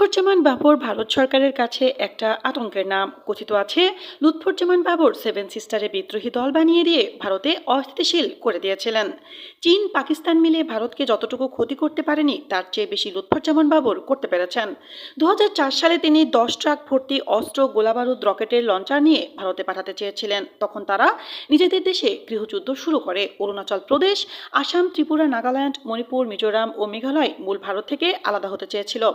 লুৎফুজ্জামান বাবর ভারত সরকারের কাছে একটা আতঙ্কের নাম। কথিত আছে, লুৎফুজ্জামান বাবর সেভেন সিস্টারে বিদ্রোহী দল বানিয়ে দিয়ে ভারতে অস্থিতিশীল করে দিয়েছিলেন। চীন পাকিস্তান মিলে ভারতকে যতটুকু ক্ষতি করতে পারেনি তার চেয়ে বেশি লুৎফুজ্জামান বাবর করতে পেরেছেন। 2004 সালে তিনি 10 ট্রাক ভর্তি অস্ত্র, গোলাবারুদ, রকেটের লঞ্চার নিয়ে ভারতে পাঠাতে চেয়েছিলেন। তখন তারা নিজেদের দেশে গৃহযুদ্ধ শুরু করে। অরুণাচল প্রদেশ, আসাম, ত্রিপুরা, নাগাল্যান্ড, মণিপুর, মিজোরাম ও মেঘালয় মূল ভারত থেকে আলাদা হতে চেয়েছিল।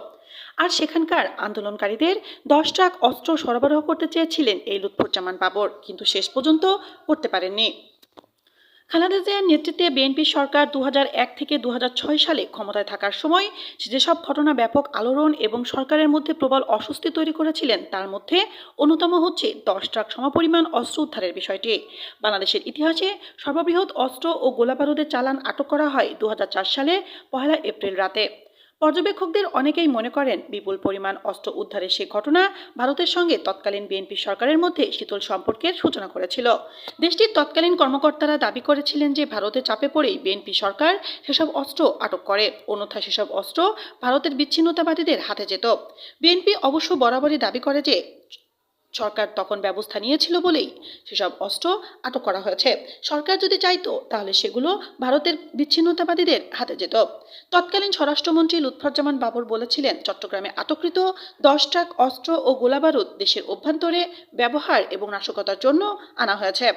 আর সেখানকার আন্দোলনকারীদের 10 ট্রাক অস্ত্র সরবরাহ করতে চেয়েছিলেন এই লুৎফুজ্জামান বাবর, কিন্তু শেষ পর্যন্ত করতে পারেননি। খালেদা জিয়ার নেতৃত্বে বিএনপি সরকার 2001 থেকে 2006 সালে ক্ষমতায় থাকার সময় যেসব ঘটনা ব্যাপক আলোড়ন এবং সরকারের মধ্যে প্রবল অস্বস্তি তৈরি করেছিলেন, তার মধ্যে অন্যতম হচ্ছে 10 ট্রাক সমপরিমাণ অস্ত্র উদ্ধারের বিষয়টি। বাংলাদেশের ইতিহাসে সর্ববৃহৎ অস্ত্র ও গোলাবারুদের চালান আটক করা হয় 2004 সালে 1 এপ্রিল রাতে। পর্যবেক্ষকদের অনেকেই মনে করেন, বিপুল পরিমাণ অস্ত্র উদ্ধারের সে ঘটনা ভারতের সঙ্গে তৎকালীন বিএনপি সরকারের মধ্যে শীতল সম্পর্কের সূচনা করেছিল। দেশটির তৎকালীন কর্মকর্তারা দাবি করেছিলেন যে ভারতের চাপে পড়েই বিএনপি সরকার সেসব অস্ত্র আটক করে, অন্যথায় সেসব অস্ত্র ভারতের বিচ্ছিন্নতাবাদীদের হাতে যেত। বিএনপি অবশ্য বরাবরই দাবি করে যে সরকার তখন ব্যবস্থা নিয়েছিল বলেই সেসব অস্ত্র আটক করা হয়েছে। সরকার যদি চাইতো তাহলে সেগুলো ভারতের বিচ্ছিন্নতাবাদীদের হাতে যেত। তৎকালীন স্বরাষ্ট্রমন্ত্রী লুৎফুজ্জামান বাবর বলেছিলেন, চট্টগ্রামে আটককৃত 10 ট্রাক অস্ত্র ও গোলাবারুদ দেশের অভ্যন্তরে ব্যবহার এবং নাশকতার জন্য আনা হয়েছে।